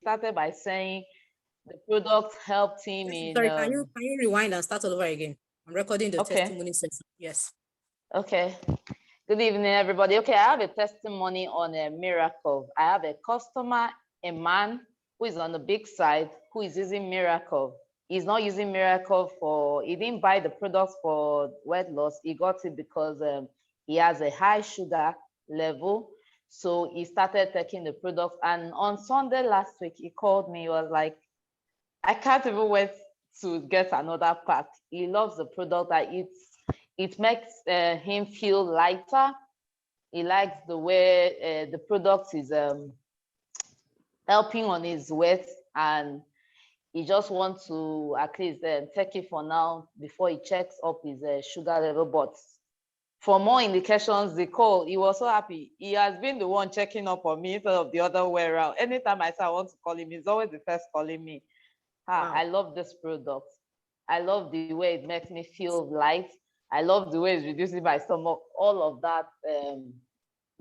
started by saying the product helped him in. Sorry, can you rewind and start all over again? I'm recording the Okay. testimony session. Yes. Okay. Good evening, everybody. Okay, I have a testimony on a miracle. I have a customer, a man who is on the big side, who is using miracle. He's not using miracle he didn't buy the product for weight loss. He got it because he has a high sugar level. So he started taking the product. And on Sunday last week, he called me. He was like, I can't even wait to get another pack. He loves the product. That it makes him feel lighter. He likes the way the product is helping on his weight, and he just wants to at least take it for now before he checks up his sugar level. But for more indications, he was so happy. He has been the one checking up on me instead of the other way around. Anytime I say I want to call him, he's always the first calling me. Wow. I love this product. I love the way it makes me feel light. I love the way it's reducing my stomach, all of that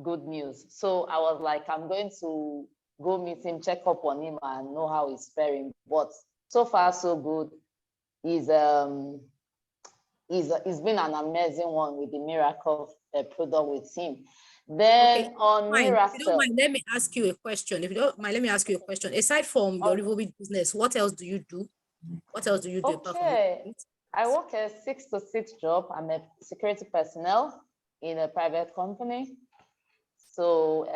good news. So I was like, I'm going to go meet him, check up on him and know how he's faring. But so far, so good. He's been an amazing one with the miracle product with him. Then on Miracle. If you don't mind, let me ask you a question. If you don't mind, let me ask you a question. Aside from your Revoobit business, what else do you do? What else do you do? Okay. I work a 6 to 6 job. I'm a security personnel in a private company. So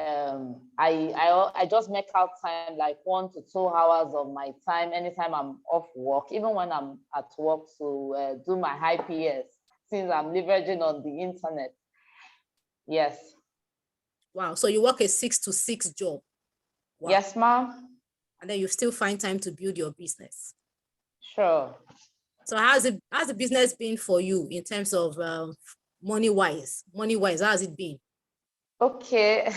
I just make out time, like 1 to 2 hours of my time anytime I'm off work, even when I'm at work, to do my high PS, since I'm leveraging on the internet. Yes. Wow. So you work a 6 to 6 job? Wow. Yes, ma'am. And then you still find time to build your business? Sure. So how's the business been for you in terms of money-wise? Money-wise, how has it been? Okay.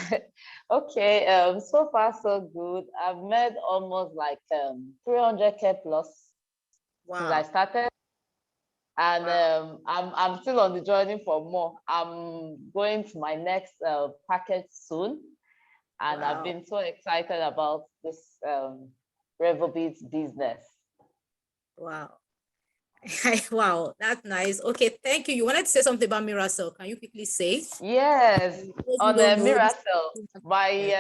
Okay. So far, so good. I've made almost like 300K plus since I started. And I'm still on the journey for more. I'm going to my next package soon. And I've been so excited about this Revoobit business. Wow. Wow, that's nice. Okay, thank you. You wanted to say something about Miracell. Can you quickly say? Yes, on the Miracell. I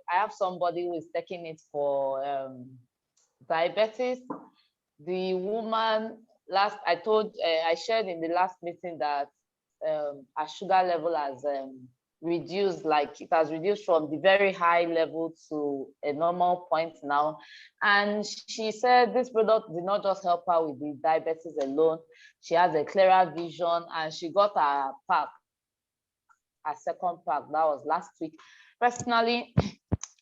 have somebody who is taking it for diabetes. The woman I shared in the last meeting that her sugar level has reduced, like it has reduced from the very high level to a normal point now. And she said this product did not just help her with the diabetes alone. She has a clearer vision, and she got her second pack. That was last week. Personally,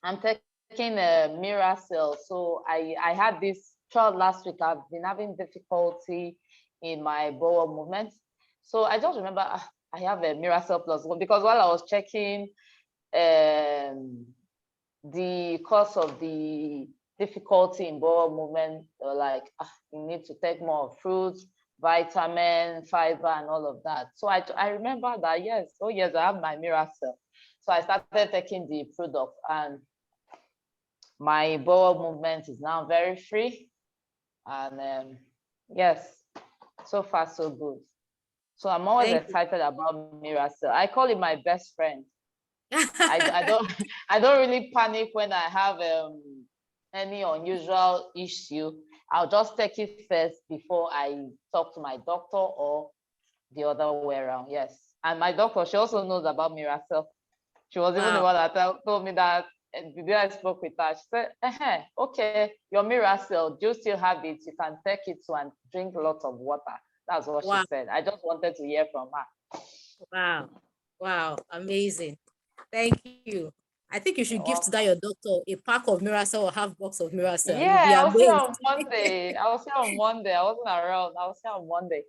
I'm taking a Miracell. So I had this child last week. I've been having difficulty in my bowel movement. So I just remember I have a Miracell Plus One, because while I was checking the cause of the difficulty in bowel movement, they were like, you need to take more fruits, vitamin, fiber, and all of that. So I remember that, yes, I have my Miracell. So I started taking the product, and my bowel movement is now very free. And yes, so far so good. So I'm always excited about Miracell. I call it my best friend. I don't really panic when I have any unusual issue. I'll just take it first before I talk to my doctor, or the other way around. Yes. And my doctor, she also knows about Miracell. She was even the one that told me that the day I spoke with her. She said, okay, your Miracell, do you still have it? You can take it to and drink lots of water. That's what she said. I just wanted to hear from her. Wow, amazing. Thank you. I think you should gift that your doctor a pack of Miracell or half box of Miracell. Yeah, I was here on Monday. I wasn't around. I was here on Monday.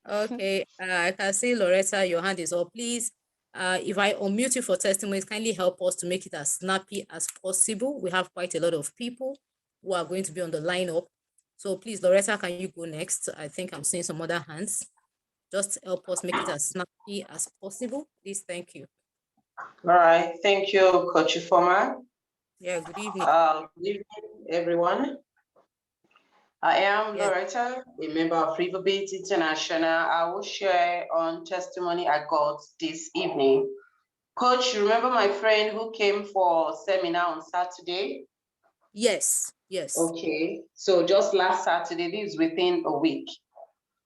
Okay, I can see Loretta, your hand is up. Please, if I unmute you for testimonies, kindly help us to make it as snappy as possible. We have quite a lot of people who are going to be on the lineup. So please, Loretta, can you go next? I think I'm seeing some other hands. Just help us make it as snappy as possible. Please, thank you. All right. Thank you, Coach Ifoma. Yeah, good evening. Good evening, everyone. I am Yes. Loretta, a member of Revoobit International. I will share on testimony I got this evening. Coach, you remember my friend who came for seminar on Saturday? Yes, yes. Okay, so just last Saturday, this is within a week.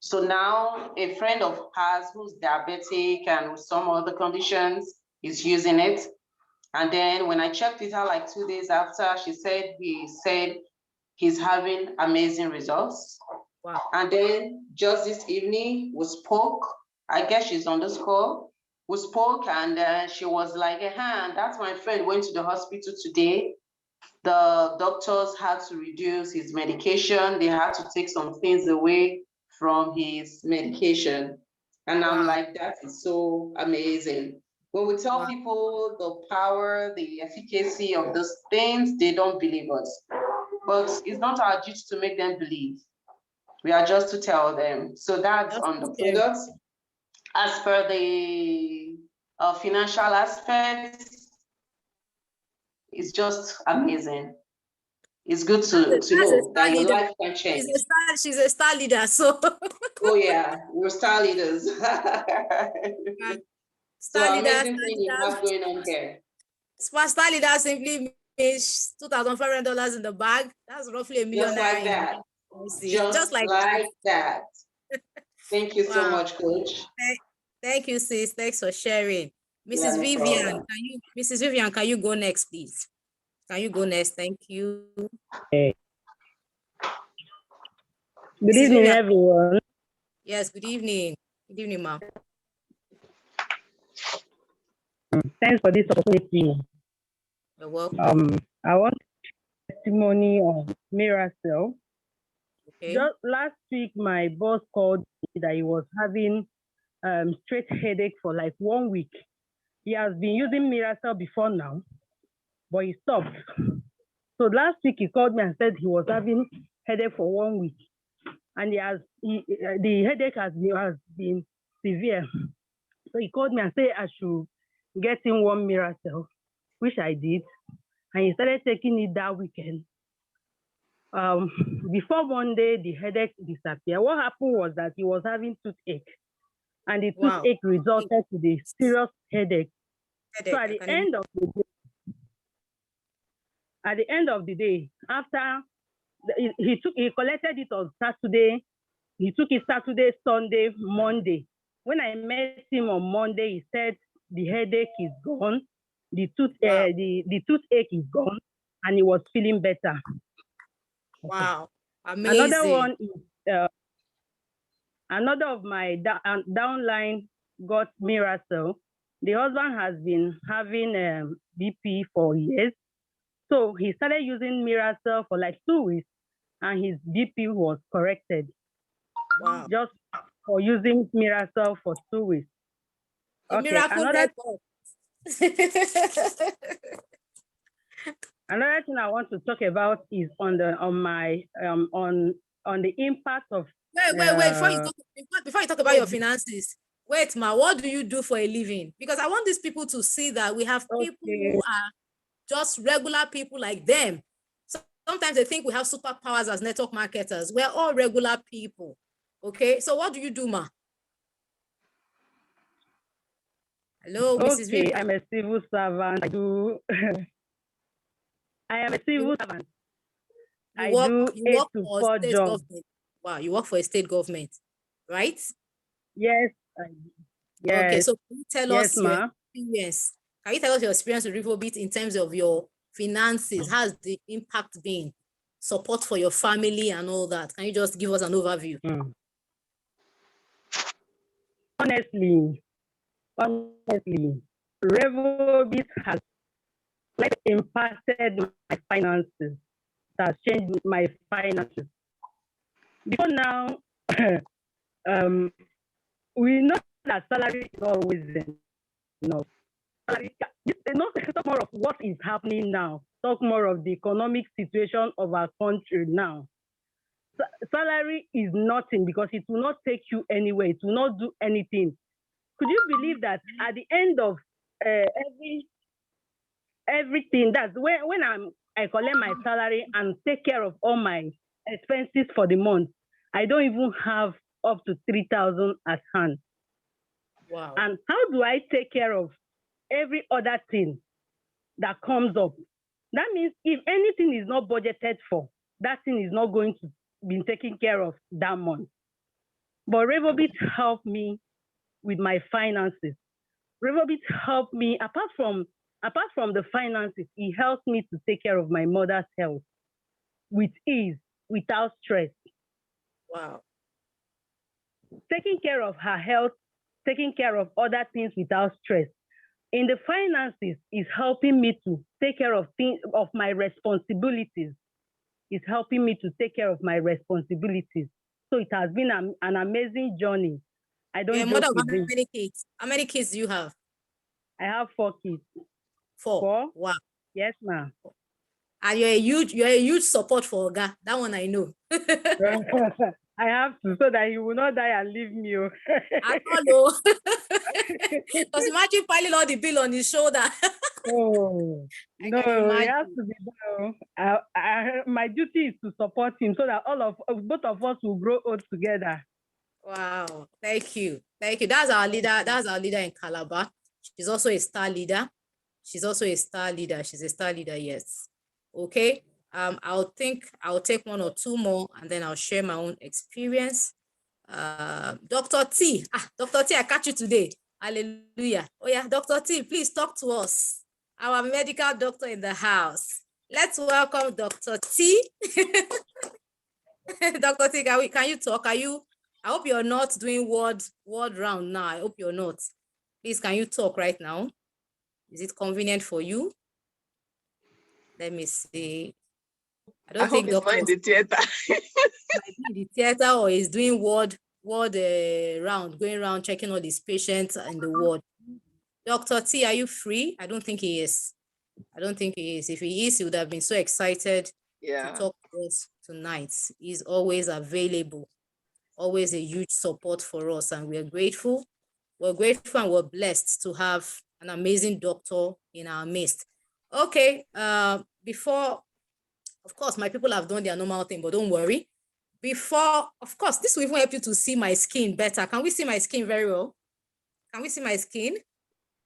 So now a friend of hers who's diabetic and with some other conditions is using it. And then when I checked with her like 2 days after, he said he's having amazing results. Wow. And then just this evening, we spoke. I guess she's on this call. We spoke and she was like, that's my friend, went to the hospital today. The doctors had to reduce his medication. They had to take some things away from his medication. And I'm Wow. like, that is so amazing. When we tell people the power, the efficacy of those things, they don't believe us. But it's not our duty to make them believe. We are just to tell them. So that's on the products. As per the financial aspects, it's just amazing. It's good to know that your life can change. She's a star leader, so. Oh yeah, we're star leaders. So amazing thing you have going on here. Star leader simply means $2,500 in the bag. That's roughly $1 million. Just like that. Just like that. Thank you so much, Coach. Thank you, sis. Thanks for sharing. Mrs. Vivian, Mrs. Vivian, can you go next, please? Can you go next? Thank you. Good evening, everyone. Yes, good evening. Good evening, ma'am. Thanks for this opportunity. You're welcome. I want testimony on Miracell. Okay. Just last week, my boss called me that he was having straight headache for like 1 week. He has been using Miracell before now, but he stopped. So last week he called me and said he was having headache for 1 week, and the headache has been severe. So he called me and said I should get him one Miracell, which I did, and he started taking it that weekend. Before Monday, the headache disappeared. What happened was that he was having toothache, and the toothache resulted to the serious headache. So at the end of the day, after he collected it on Saturday, he took it Saturday, Sunday, Monday. When I met him on Monday, he said the headache is gone, the toothache is gone, and he was feeling better. Wow, amazing. Another one is another of my downline got Miracell. The husband has been having BP for years, so he started using Miracell for like 2 weeks, and his BP was corrected. Wow. Just for using Miracell for 2 weeks. Okay. Another thing I want to talk about is on the impact of. Wait! Before you talk about your finances, wait, ma. What do you do for a living? Because I want these people to see that we have people who are just regular people like them. So sometimes they think we have superpowers as network marketers. We're all regular people. Okay. So what do you do, ma? Hello, Mrs. Vivian. I'm a civil servant. I am a civil servant. I do 8 to 4 jobs. Wow, you work for a state government, right? Yes. Yes. Okay, so can you tell us your experience? Can you tell us your experience with Revoobit in terms of your finances? How's the impact been? Support for your family and all that. Can you just give us an overview? Honestly, Revoobit has impacted my finances. It has changed my finances. Before now, we know that salary is always enough. Talk more of what is happening now. Talk more of the economic situation of our country now. Salary is nothing because it will not take you anywhere. It will not do anything. Could you believe that at the end of everything, that's when I'm I collect my salary and take care of all my expenses for the month. I don't even have up to 3,000 at hand. Wow. And how do I take care of every other thing that comes up? That means if anything is not budgeted for, that thing is not going to be taken care of that month. But Revoobit helped me with my finances. Revoobit helped me, apart from the finances, it helped me to take care of my mother's health with ease, without stress. Wow. Taking care of her health, taking care of other things without stress. In the finances is helping me to take care of things, of my responsibilities. It's helping me to take care of my responsibilities. So it has been an amazing journey. I don't You're a joke mother of with how this. many kids? How many kids do you have? I have 4 kids. 4. 4? Wow. Yes, ma'am. And you're a huge support for Oga. That one I know. I have to, so that he will not die and leave me. I don't know. Because imagine piling all the bill on his shoulder. Oh, I no, can it has imagine. to be done. My duty is to support him so that both of us will grow old together. Wow. Thank you. Thank you. That's our leader. That's our leader in Calabar. She's also a star leader. She's a star leader, yes. Okay. I'll take 1 or 2 more and then I'll share my own experience. Dr. T. Dr. T, I catch you today. Hallelujah. Oh yeah, Dr. T, please talk to us. Our medical doctor in the house. Let's welcome Dr. T. Dr. T, can you talk? I hope you're not doing word round now. I hope you're not. Please, can you talk right now? Is it convenient for you? Let me see. I don't think Doctor Dr. in the theater. might be in the theater or is doing ward round, going around checking all these patients in the ward. Dr. T, are you free? I don't think he is. If he is, he would have been so excited to talk to us tonight. He's always available, always a huge support for us, and we're grateful. We're grateful and we're blessed to have an amazing doctor in our midst. Okay, before, of course, my people have done their normal thing, but don't worry. Before, of course, this will even help you to see my skin better. Can we see my skin very well? Can we see my skin?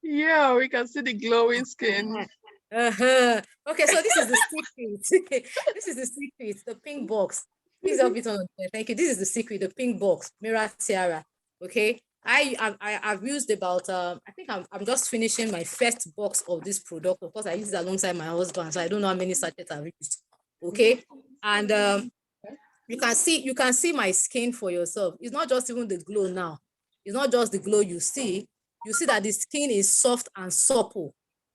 Yeah, we can see the glowing skin. Okay, so this is the secret. This is the secret, the pink box. Please help it on. Thank you. This is the secret, the pink box, Mirror Tiara. Okay, I've used about I think I'm just finishing my first box of this product. Of course, I use it alongside my husband, so I don't know how many sachets I've used. Okay, and you can see my skin for yourself. It's not just even the glow now. It's not just the glow you see. You see that the skin is soft and supple.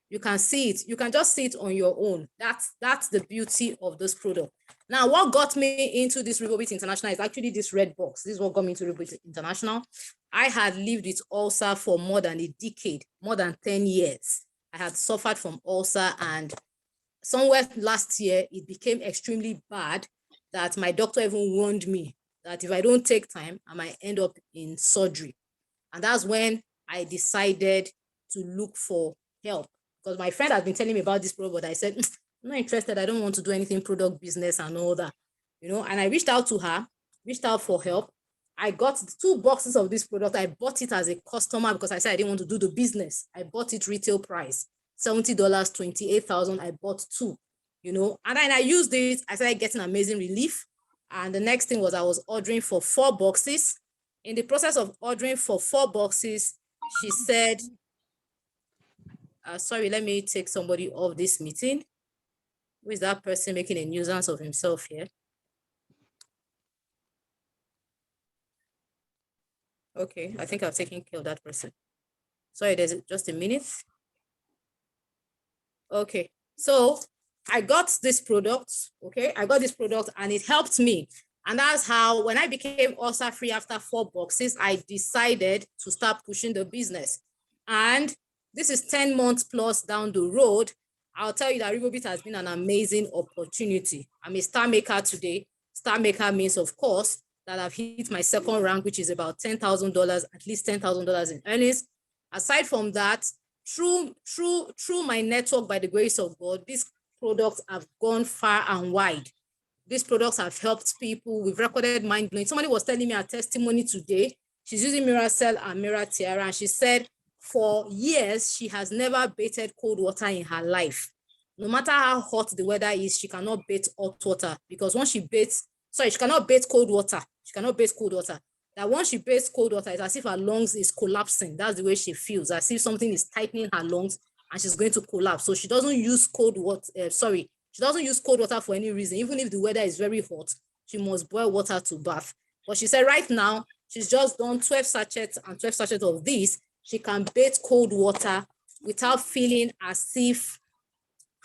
You can see it. You can just see it on your own. That's the beauty of this product. Now, what got me into this Revoobit International is actually this red box. This is what got me into Revoobit International. I had lived with ulcer for more than a decade, more than 10 years. I had suffered from ulcer, and somewhere last year, it became extremely bad that my doctor even warned me that if I don't take time, I might end up in surgery. And that's when I decided to look for help, because my friend had been telling me about this product, but I said, I'm not interested. I don't want to do anything product business and all that, and I reached out to her, reached out for help. I got 2 boxes of this product. I bought it as a customer because I said I didn't want to do the business. I bought it retail price, $70, $28,000. I bought 2, and then I used it. I started getting amazing relief. And the next thing was I was ordering for 4 boxes. In the process of ordering for 4 boxes, she said, sorry, let me take somebody off this meeting. Who is that person making a nuisance of himself here? Okay, I think I've taken care of that person. Sorry, there's just a minute. Okay, so I got this product, okay? I got this product and it helped me. And that's how, when I became ulcer free after 4 boxes, I decided to start pushing the business. And this is 10 months plus down the road. I'll tell you that Revoobit has been an amazing opportunity. I'm a star maker today. Star maker means, of course, that I've hit my 2nd rank, which is about $10,000, at least $10,000 in earnings. Aside from that, through my network, by the grace of God, this products have gone far and wide. These products have helped people. We've recorded mind-blowing. Somebody was telling me a testimony today. She's using Miracell and Miratiara, and she said for years, she has never bathed cold water in her life. No matter how hot the weather is, she cannot bathe hot water, because once she bathes, she cannot bathe cold water. She cannot bathe cold water. That once she bathes cold water, it's as if her lungs is collapsing. That's the way she feels, as if something is tightening her lungs and she's going to collapse. So she doesn't use cold water. She doesn't use cold water for any reason. Even if the weather is very hot, she must boil water to bath. But she said right now, she's just done 12 sachets and 12 sachets of this. She can bathe cold water without feeling as if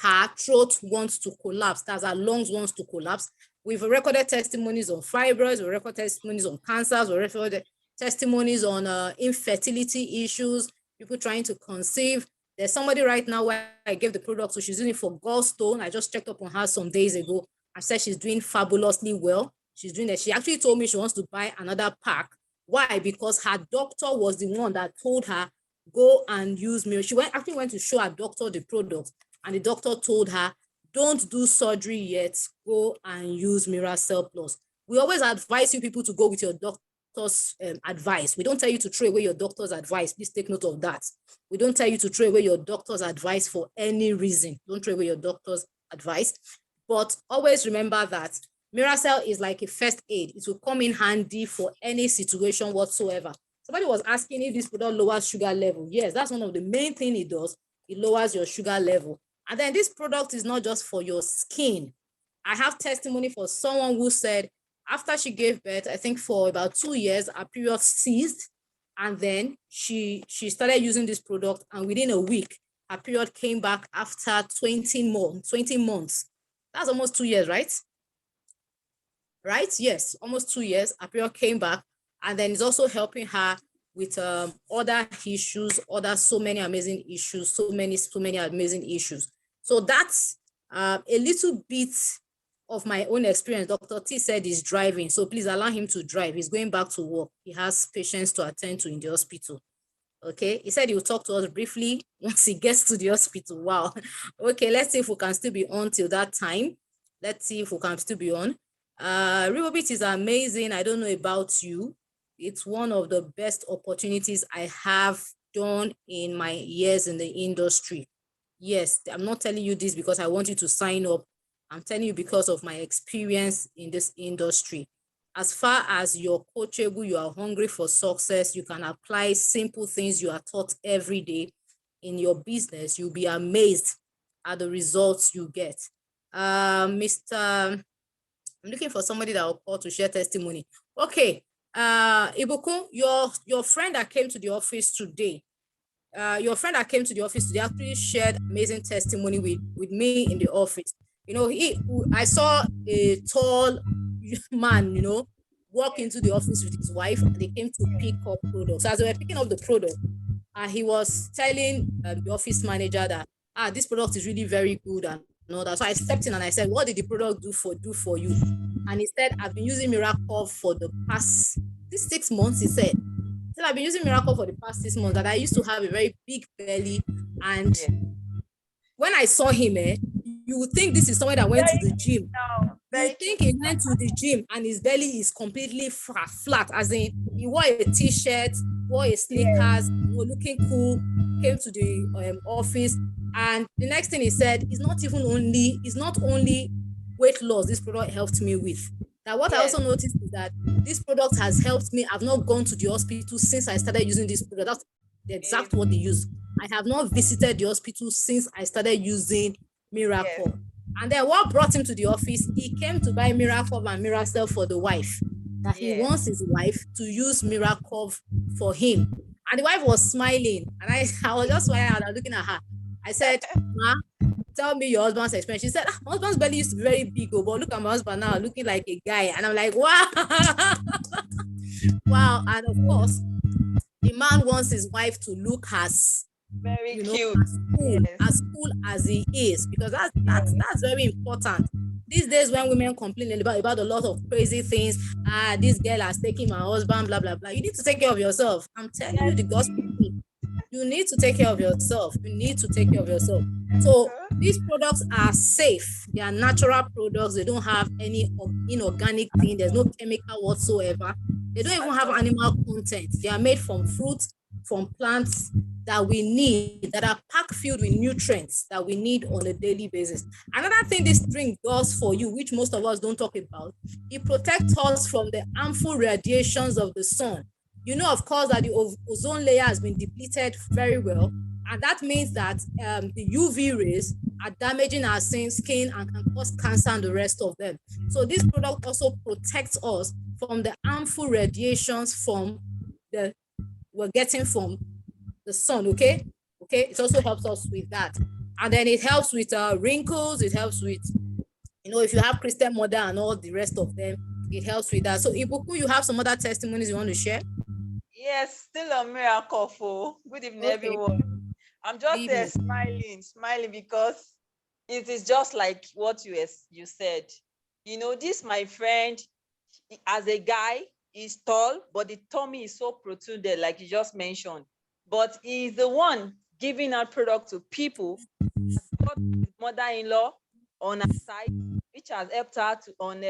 her throat wants to collapse, that her lungs wants to collapse. We've recorded testimonies on fibroids, we recorded testimonies on cancers, we recorded testimonies on infertility issues, people trying to conceive. There's somebody right now where I gave the product, so she's doing it for gallstone. I just checked up on her some days ago. I said she's doing fabulously well. She's doing that. She actually told me she wants to buy another pack. Why? Because her doctor was the one that told her, go and use Miracell. She actually went to show her doctor the product, and the doctor told her, don't do surgery yet, go and use Miracell Plus. We always advise you people to go with your doctor's advice. We don't tell you to throw away your doctor's advice. Please take note of that. We don't tell you to throw away your doctor's advice for any reason. Don't throw away your doctor's advice. But always remember that Miracell is like a first aid. It will come in handy for any situation whatsoever. Somebody was asking if this product lowers sugar level. Yes, that's one of the main things it does. It lowers your sugar level. And then this product is not just for your skin. I have testimony for someone who said after she gave birth, I think for about 2 years, her period ceased. And then she started using this product, and within a week, her period came back after 20 months. That's almost 2 years, right? Right? Yes, almost 2 years. Her period came back, and then it's also helping her with other issues, so many amazing issues, so many amazing issues. So that's a little bit of my own experience. Dr. T said he's driving, so please allow him to drive. He's going back to work. He has patients to attend to in the hospital. Okay, he said he will talk to us briefly once he gets to the hospital. Wow. Okay, let's see if we can still be on till that time. Let's see if we can still be on. Revoobit is amazing. I don't know about you. It's one of the best opportunities I have done in my years in the industry. Yes, I'm not telling you this because I want you to sign up. I'm telling you because of my experience in this industry. As far as you're coachable, you are hungry for success, you can apply simple things you are taught every day in your business. You'll be amazed at the results you get. I'm looking for somebody that will call to share testimony. Okay. Ibukun, your friend that came to the office today, actually shared amazing testimony with me in the office. You know, I saw a tall man, you know, walk into the office with his wife, and they came to pick up products. So as they were picking up the product, he was telling the office manager that this product is really very good and all that. So I stepped in and I said, what did the product do for you? And he said, I've been using Miracle for the past 6 months. He said, I've been using Miracle for the past 6 months, that I used to have a very big belly. And when I saw him, you would think this is someone that went to the gym. You think he went to the gym and his belly is completely flat, as in he wore a t-shirt, wore a sneakers, looking cool, came to the office. And the next thing he said, it's not only weight loss this product helped me with. That what I also noticed is that this product has helped me. I've not gone to the hospital since I started using this product. That's the exact what they use. I have not visited the hospital since I started using Miracle. And then what brought him to the office, he came to buy Miracle and Miracell for the wife. That he wants his wife to use Miracle for him. And the wife was smiling. And I was just smiling and looking at her. I said, Ma, tell me your husband's experience. She said, my husband's belly used to be very big, but look at my husband now, looking like a guy. And I'm like, wow. Wow. And of course, the man wants his wife to look as very cute, as cool as he is, because that's very important. These days when women complain about a lot of crazy things, this girl has taken my husband, blah, blah, blah. You need to take care of yourself. I'm telling you the gospel. You need to take care of yourself. You need to take care of yourself. So These products are safe. They are natural products. They don't have any inorganic thing. There's no chemical whatsoever. They don't even have animal content. They are made from fruits, from plants that we need, that are packed filled with nutrients that we need on a daily basis. Another thing this drink does for you, which most of us don't talk about, it protects us from the harmful radiations of the sun. You know, of course, that the ozone layer has been depleted very well. And that means that the UV rays are damaging our skin and can cause cancer and the rest of them. So this product also protects us from the harmful radiations we're getting from the sun, okay? It also helps us with that. And then it helps with wrinkles, it helps with, if you have Christian mother and all the rest of them, it helps with that. So Ibuku, you have some other testimonies you want to share? Yes, still on miracle. Good evening, everyone. I'm just smiling because it is just like what you said. This my friend, as a guy, is tall, but the tummy is so protruded, like you just mentioned. But he's the one giving out product to people. Got his mother-in-law on her side, which has helped her on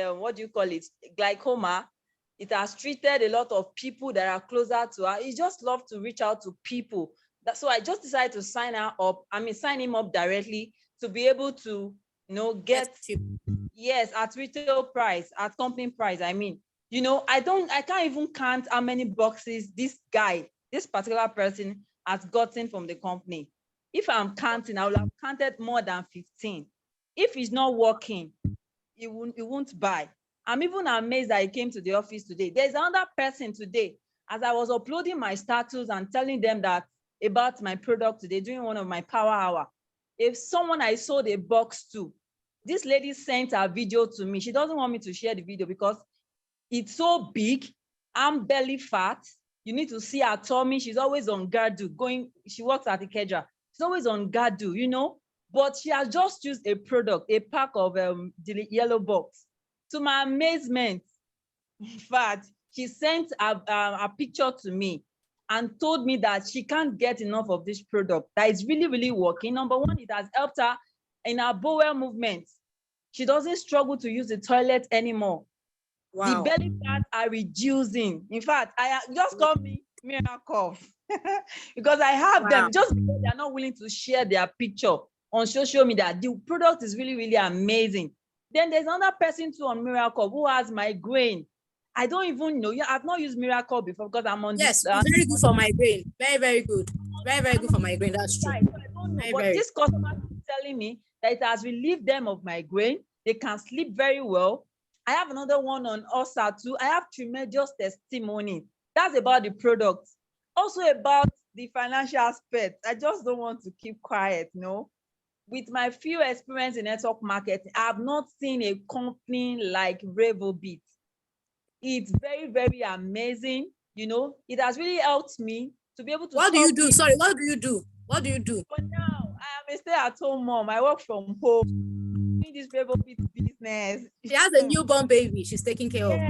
glaucoma. It has treated a lot of people that are closer to her. He just loves to reach out to people. So I just decided to sign him up directly to be able to, get, yes, at retail price, at company price. I can't even count how many boxes this particular person has gotten from the company. If I'm counting, I would have counted more than 15. If it's not working, he won't buy. I'm even amazed that he came to the office today. There's another person today, as I was uploading my status and telling them that about my product today, during one of my power hour. If someone I sold a box to, this lady sent a video to me. She doesn't want me to share the video because it's so big. I'm belly fat. You need to see her tummy. She's always on Gadu she works at Ikeja. She's always on Gadu, but she has just used a product, a pack of the yellow box. To my amazement, in fact, she sent a picture to me and told me that she can't get enough of this product, that it's really, really working. Number one, it has helped her in her bowel movement. She doesn't struggle to use the toilet anymore. Wow. The belly fat are reducing. In fact, I just call me miracle because I have them, just because they are not willing to share their picture on social media. The product is really, really amazing. Then there's another person too on Miracle who has migraine. I don't even know. I've not used Miracle before because I'm on this. Yes, very good for migraine. Very, very good. Very, very good for migraine. That's true. I don't know, but this customer is telling me that it has relieved them of migraine. They can sleep very well. I have another one on ulcer too. I have tremendous testimony. That's about the product. Also about the financial aspect. I just don't want to keep quiet, With my few experience in network marketing, I have not seen a company like Revoobit. It's very, very amazing. It has really helped me to be able to. What do you do? Sorry, what do you do? What do you do? For now, I am a stay-at-home mom. I work from home. Doing this Revoobit business. She has a newborn baby. She's taking care of.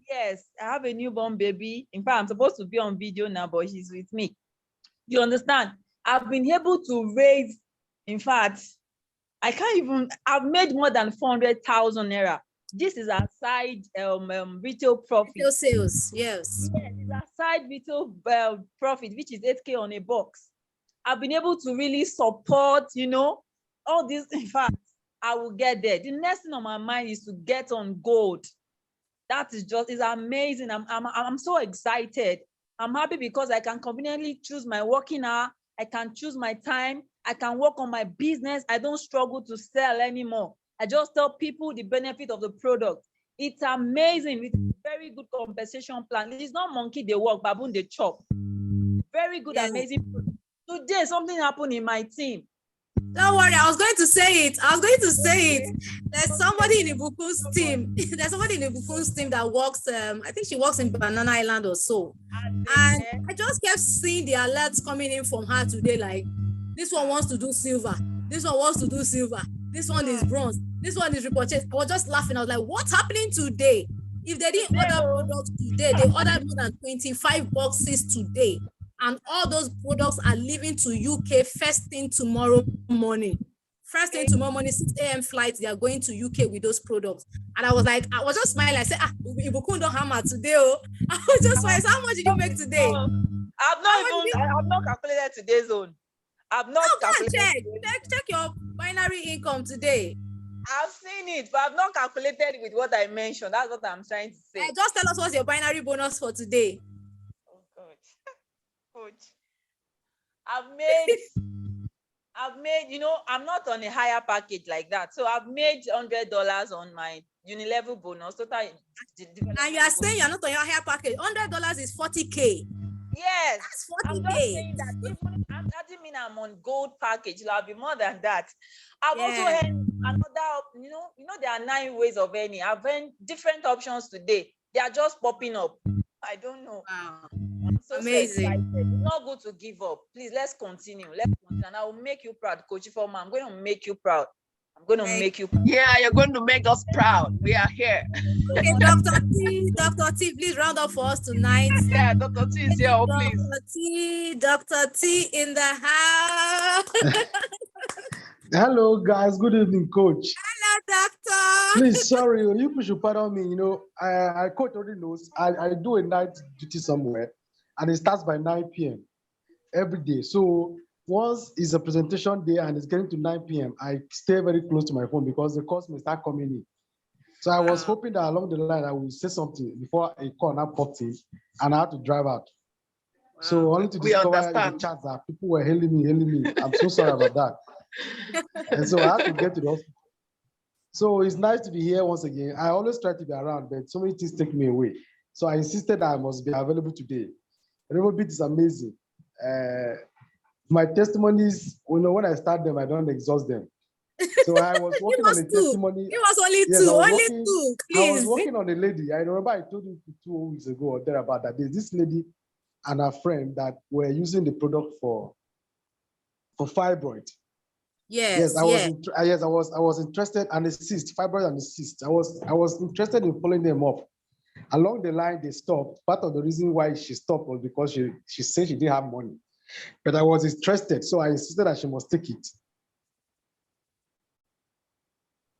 Yes, I have a newborn baby. In fact, I'm supposed to be on video now, but she's with me. You understand? I've been able to raise. In fact, I've made more than 400,000 naira. This is aside retail profit. Retail sales, yes. Yes, it's aside retail profit, which is 8K on a box. I've been able to really support, all this. In fact, I will get there. The next thing on my mind is to get on gold. That is amazing. I'm so excited. I'm happy because I can conveniently choose my working hour. I can choose my time. I can work on my business. I don't struggle to sell anymore. I just tell people the benefit of the product. It's amazing with very good compensation plan. It's not monkey they work, baboon they chop. Very good, amazing product. Today, something happened in my team. Don't worry, I was going to say it. There's somebody in Ibukun's team. There's somebody in Ibukun's team that works, I think she works in Banana Island or so. And I just kept seeing the alerts coming in from her today, like, this one wants to do silver. This one wants to do silver. This one is bronze. This one is repurchased. I was just laughing. I was like, what's happening today? If they didn't order products today, they ordered more than 25 boxes today. And all those products are leaving to UK first thing tomorrow morning. first thing tomorrow morning, 6 a.m. flight, they are going to UK with those products. And I was like, I was just smiling. I said, Ibukun don't hammer today. Oh. I was just like, how much did you make today? I've not calculated today's own. I've not calculated. Check your binary income today. I've seen it, but I've not calculated with what I mentioned. That's what I'm trying to say. Just tell us what's your binary bonus for today. Oh God. Coach. I've made, I'm not on a higher package like that. So I've made $100 on my unilevel bonus. Total. And you are saying you're not on your higher package. $100 is 40K. Yes. That's 40K. I'm just saying that that doesn't mean I'm on gold package. It'll be more than that. I've also earned another, there are 9 ways of earning. I've earned different options today. They are just popping up. I don't know. Wow. So Amazing. excited. It's not good to give up. Please, let's continue. And I will make you proud, Coach Ifeoma. I'm going to make you proud. I'm going to make you proud. Yeah, you're going to make us proud. We are here. Okay, Dr. T, please round up for us tonight. Yeah, Dr. T is here, please. Dr. T in the house. Hello, guys. Good evening, Coach. Hello, Doctor. Please, sorry, you should pardon me. I Coach already knows. I do a night duty somewhere, and it starts by 9 p.m. every day. So once it's a presentation day and it's getting to 9 p.m., I stay very close to my phone because the calls may start coming in. So I was hoping that along the line I will say something before a call now popped in, and I had to drive out. So only to discover in the chat that people were hailing me. I'm so sorry about that. And so I had to get to the hospital. So it's nice to be here once again. I always try to be around, but so many things take me away. So I insisted that I must be available today. Revoobit is amazing. My testimonies, when I start them, I don't exhaust them. So I was working on a testimony. It was only two, please. I was working on a lady. I remember I told you 2 weeks ago or there about that. There's this lady and her friend that were using the product for fibroid. Yes, I was interested, and a cyst, fibroid and a cyst. I was interested in following them up. Along the line, they stopped. Part of the reason why she stopped was because she said she didn't have money. But I was interested, so I insisted that she must take it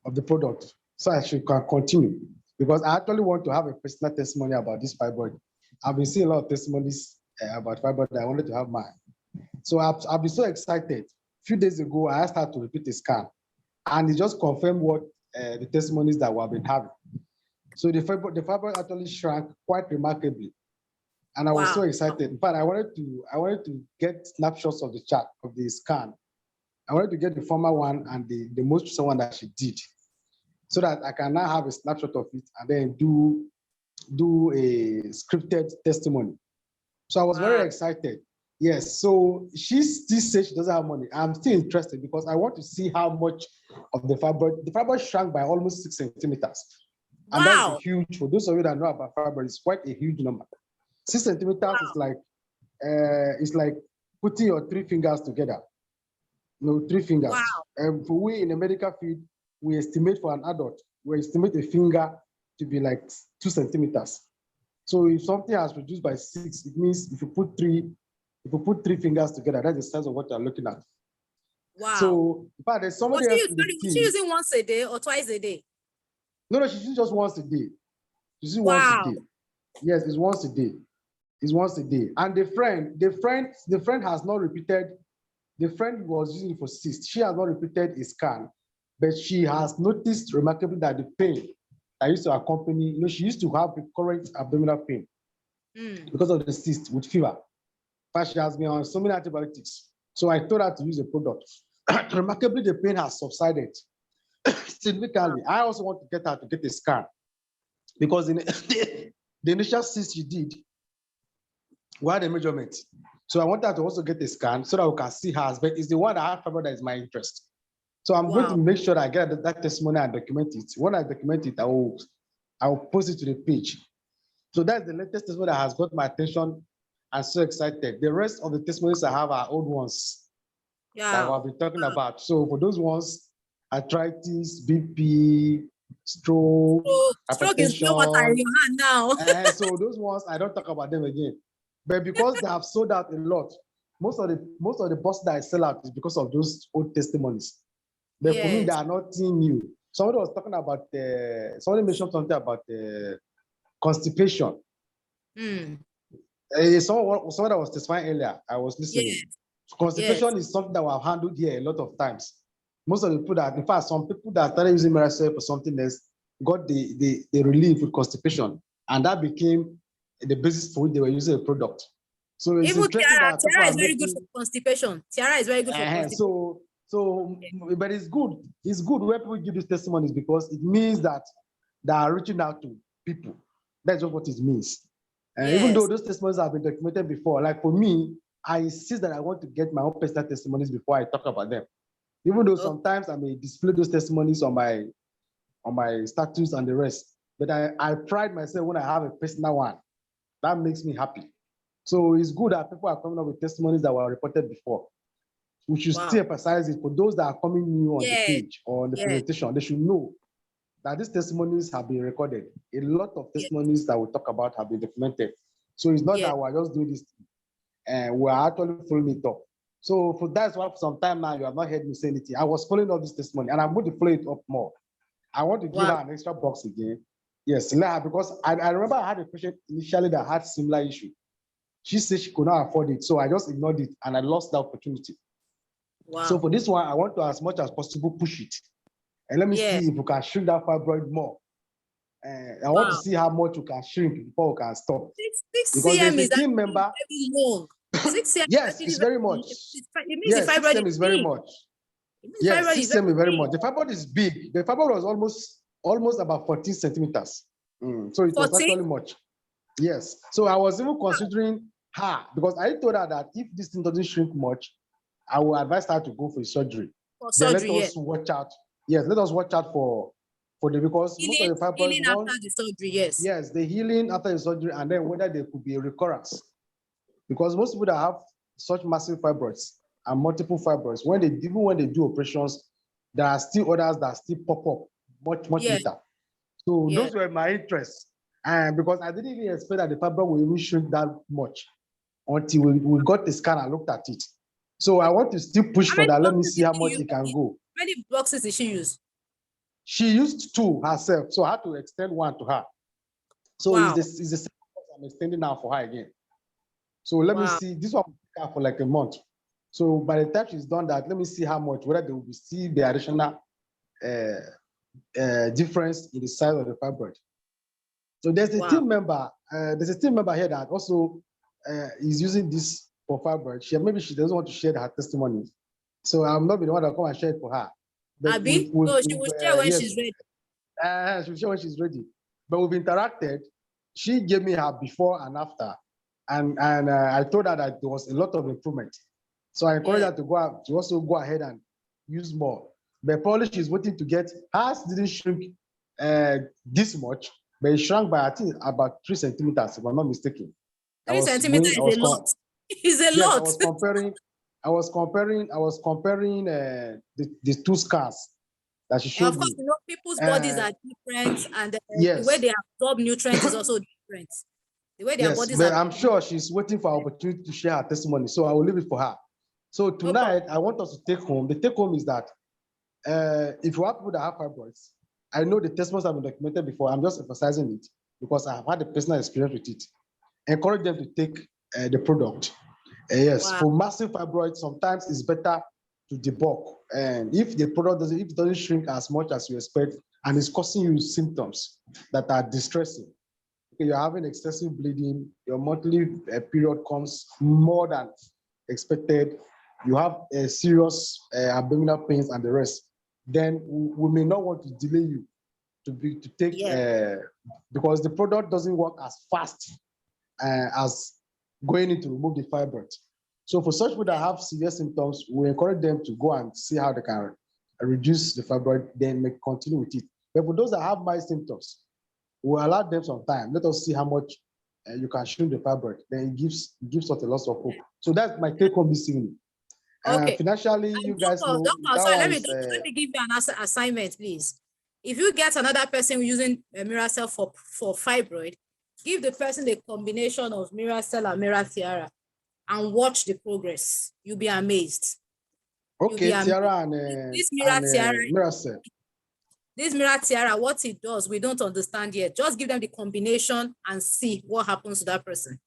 of the product so that she can continue. Because I actually want to have a personal testimony about this fibroid. I've been seeing a lot of testimonies about fibroid. I wanted to have mine. So I've been so excited. A few days ago, I asked her to repeat the scan, and it just confirmed what the testimonies that we have been having. So the fibroid actually shrank quite remarkably, and I was so excited. In fact, I wanted to get snapshots of the chart of the scan. I wanted to get the former one and the most recent one that she did, so that I can now have a snapshot of it and then do a scripted testimony. So I was very excited. Yes, so she still says she doesn't have money. I'm still interested because I want to see how much of the fibroid shrank by almost 6 centimeters. And that's huge. For those of you that know about fibroid, it's quite a huge number. 6 centimeters is like putting your 3 fingers together. 3 fingers. For we in the medical field, we estimate for an adult, we estimate a finger to be like 2 centimeters. So if something has reduced by 6, it means if you put 3 fingers together, that's the size of what you're looking at. Wow. So, but there's somebody else in the team. Is she using once a day or twice a day? No, she uses just once a day. She uses once a day. Yes, it's once a day. It's once a day. And the friend has not repeated. The friend was using it for cyst. She has not repeated a scan, but she has noticed remarkably that the pain that used to accompany, she used to have recurrent abdominal pain because of the cyst with fever. But she has been on so many antibiotics. So I told her to use a product. Remarkably, the pain has subsided significantly. I also want to get her to get a scan because the initial cyst she did, we had a measurement. So I want her to also get a scan so that we can see hers, but it's the one that I have fibroid that is my interest. So I'm going to make sure that I get that testimony and document it. When I document it, I will post it to the page. So that's the latest testimony that has got my attention. I'm so excited. The rest of the testimonies I have are old ones that I've been talking about. So for those ones, arthritis, BP, stroke is no water in your hand now. So those ones, I don't talk about them again. But because they have sold out a lot, most of the bus that I sell out is because of those old testimonies. But for me, they Yes. are nothing new. Somebody was talking about, somebody mentioned something about constipation. Mm. Someone that was testifying earlier, I was listening. Yes. Constipation is something that we have handled here a lot of times. Most of the people that, in fact, some people that started using Miracell for something else got the relief with constipation, and that became the basis for which they were using a product. So it's Even interesting that people Tiara are is very good for making. constipation. Tiara is very good for constipation. But it's good. It's good when people give these testimonies because it means that they are reaching out to people. That's just what it means. Even though Yes. those testimonies have been documented before, like for me, I insist that I want to get my own personal testimonies before I talk about them. Even though sometimes I may display those testimonies on my status and the rest, but I pride myself when I have a personal one. That makes me happy. So it's good that people are coming up with testimonies that were reported before. We should still emphasize it for those that are coming new on the page or on the presentation. They should know that these testimonies have been recorded. A lot of testimonies that we talk about have been documented. So it's not that we're just doing this and we're actually following it up. So for that's why for some time now you have not heard me say anything. I was following up this testimony and I'm going to follow it up more. I want to give her an extra box again. Yes, because I remember I had a patient initially that had similar issue. She said she could not afford it. So I just ignored it and I lost the opportunity. Wow. So for this one, I want to, as much as possible, push it. And let me see if we can shrink that fibroid more. I want to see how much we can shrink before we can stop. 6 because cm there's is a team member. very long. 6 cm Yes, it's very much. It means Yes, the fibroid 6 cm is very much. Yes, 6 cm is very much. The fibroid is big. The fibroid was almost about 14 centimeters. So it was actually much. Yes. So I was even considering her because I told her that if this thing doesn't shrink much, I will advise her to go for surgery. Then let us watch out. Yes, let us watch out for the because healing, most of the fibroids healing after the surgery, yes. Yes, the healing after the surgery, and then whether there could be a recurrence. Because most people that have such massive fibroids and multiple fibroids, even when they do operations, there are still others that still pop up much later. So those were my interests. And because I didn't even expect that the fibroid will even shrink that much until we got the scan and looked at it. So I want to still push for that. Let me see how much it can go. How many boxes did she use? She used 2 herself, so I had to extend 1 to her. So it's the same box I'm extending now for her again. So let me see. This one will take her for like a month. So by the time she's done that, let me see how much, whether there will be still the additional difference in the size of the fibroid. So there's a team member. There's a team member here that also is using this for fibroid. Maybe she doesn't want to share her testimony. So I'm not the one that come and share it for her. But she will share when she's ready. She will share when she's ready. But we've interacted. She gave me her before and after. And I told her that there was a lot of improvement. So I encouraged her to also go ahead and use more. But probably she's waiting to get, hers didn't shrink this much, but it shrank by, I think, about 3 centimeters, if I'm not mistaken. 3 centimeters is a lot. It's a lot. I was comparing the 2 scars that she showed and of course, me. People's bodies are different, and the way they absorb nutrients is also different. The way their bodies but I'm sure she's waiting for an opportunity to share her testimony, so I will leave it for her. So tonight, I want us to take home. The take home is that if you have people that have fibroids, I know the testimonies have been documented before. I'm just emphasizing it because I've had a personal experience with it. Encourage them to take the product. For massive fibroids, sometimes it's better to debulk. And if the product doesn't shrink as much as you expect, and it's causing you symptoms that are distressing, you're having excessive bleeding, your monthly period comes more than expected, you have serious abdominal pains and the rest, then we may not want to delay you to take, because the product doesn't work as fast as going in to remove the fibroid. So for such people that have severe symptoms, we encourage them to go and see how they can reduce the fibroid, then continue with it. But for those that have mild symptoms, we'll allow them some time. Let us see how much you can shrink the fibroid. Then it gives us a lot of hope. So that's my take home this evening. Financially, you guys know. Doctor, let me give you an assignment, please. If you get another person using Miracell for fibroid, give the person a combination of Miracell and Miratiara and watch the progress. You'll be amazed. Okay, Tiara and this mirror tiara. Miracell. This mirror tiara, what it does, we don't understand yet. Just give them the combination and see what happens to that person.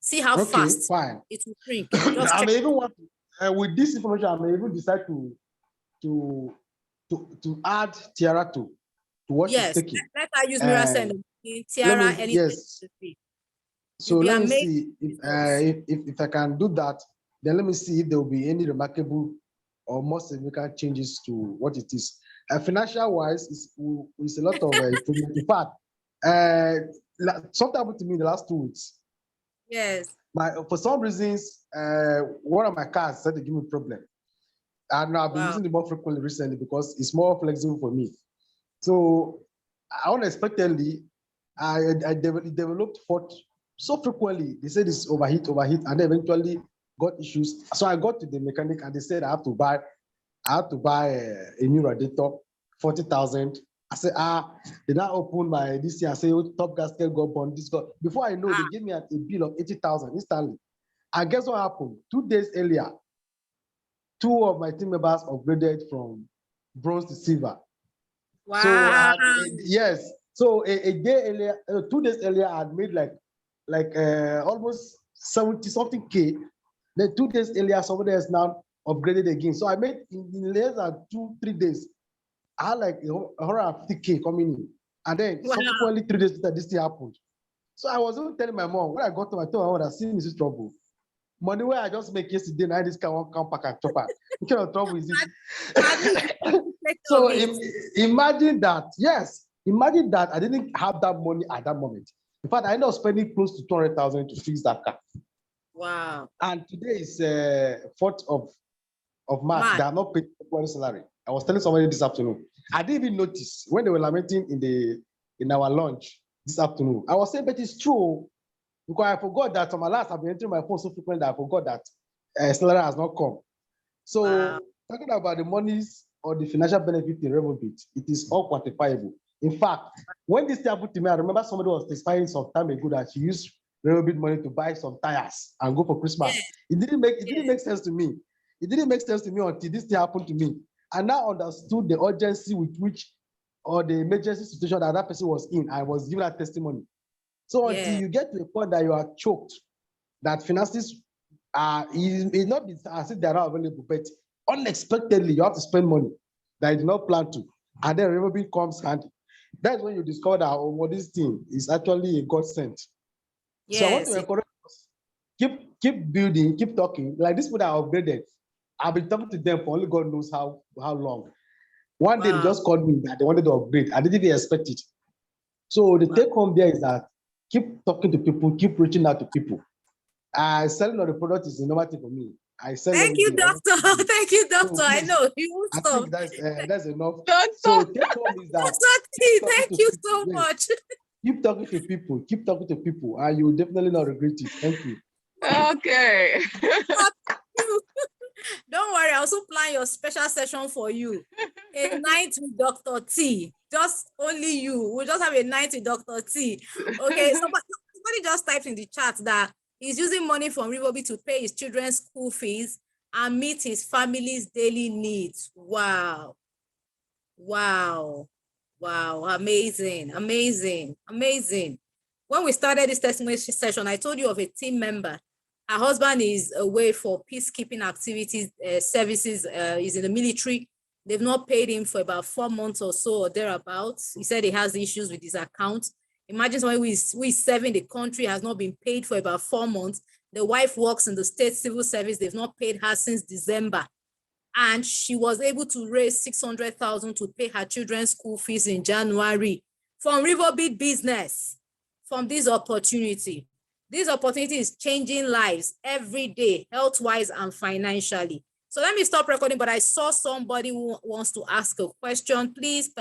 See how fast fine. it will shrink. Just I check. may even want with this information, I may even decide to add Tiara to what she's taking. Let her use Miracell tiara anything. Yes. So let me see if I can do that. Then let me see if there will be any remarkable or more significant changes to what it is. Financial wise, it's a lot of improvement. In fact, something happened to me in the last 2 weeks. Yes. For some reasons, one of my cars started to give me a problem. And I've been using it more frequently recently because it's more flexible for me. So unexpectedly, I developed fault so frequently. They said it's overheat, and then eventually got issues. So I got to the mechanic and they said I have to buy a new radiator, 40,000. I said, they now open my this year and say, oh, top gasket got burned. This got before I know, they gave me a bill of 80,000 instantly. And guess what happened? 2 days earlier, 2 of my team members upgraded from bronze to silver. Wow. So yes. So a day earlier, 2 days earlier, I had made like almost 70 something K. Then 2 days earlier, somebody else now upgraded again. So I made in less than 2-3 days, I had like 150K coming in. And then subsequently 3 days later, this thing happened. So I was even telling my mom, when I got to my told my mom that see me in trouble. Money where I just make yesterday, now this guy won't come back and chop out. What kind of trouble is this? So imagine that, yes, imagine that I didn't have that money at that moment. In fact, I ended up spending close to 200,000 to fix that car. Wow. And today is 4th of March. They are not paid for salary. I was telling somebody this afternoon. I didn't even notice when they were lamenting in our lunch this afternoon. I was saying, but it's true. Because I forgot that on my last, I've been entering my phone so frequently that I forgot that salary has not come. So talking about the monies or the financial benefit in Revoobit, it is all quantifiable. In fact, when this happened to me, I remember somebody was testifying some time ago that she used Revoobit money to buy some tires and go for Christmas. It didn't make sense to me. It didn't make sense to me until this thing happened to me. And now understood the urgency with which or the emergency situation that person was in. I was giving that testimony. So until you get to a point that you are choked, that finances is not as if they are not available, but unexpectedly you have to spend money that you did not plan to, and then Revoobit comes handy. That's when you discover that this thing is actually a godsend. So I want to encourage us, keep building, keep talking. Like this people that are upgraded, I've been talking to them for only God knows how long. One day they just called me that they wanted to upgrade. I didn't even expect it. So the take home there is that keep talking to people, keep reaching out to people. Selling of the product is a normal thing for me. I sell. Thank you, doctor. Thank you, doctor. So I know you won't stop. I think that's enough. Doctor. So take home is that. Thank you so much. Keep talking to people, and you will definitely not regret it. Thank you. Okay. Don't worry, I'll also plan your special session for you. A night with Dr. T. Just only you. We'll just have a night with Dr. T. Okay, somebody just typed in the chat that he's using money from Revoobit to pay his children's school fees and meet his family's daily needs. Wow. Wow. Wow. Amazing. Amazing. Amazing. When we started this testimony session, I told you of a team member. Her husband is away for peacekeeping activities, services, he's in the military. They've not paid him for about 4 months or so or thereabouts. He said he has issues with his account. Imagine somebody who is serving the country, has not been paid for about 4 months. The wife works in the state civil service. They've not paid her since December. And she was able to raise 600,000 to pay her children's school fees in January from Revoobit business, from this opportunity. This opportunity is changing lives every day, health-wise and financially. So let me stop recording, but I saw somebody who wants to ask a question. Please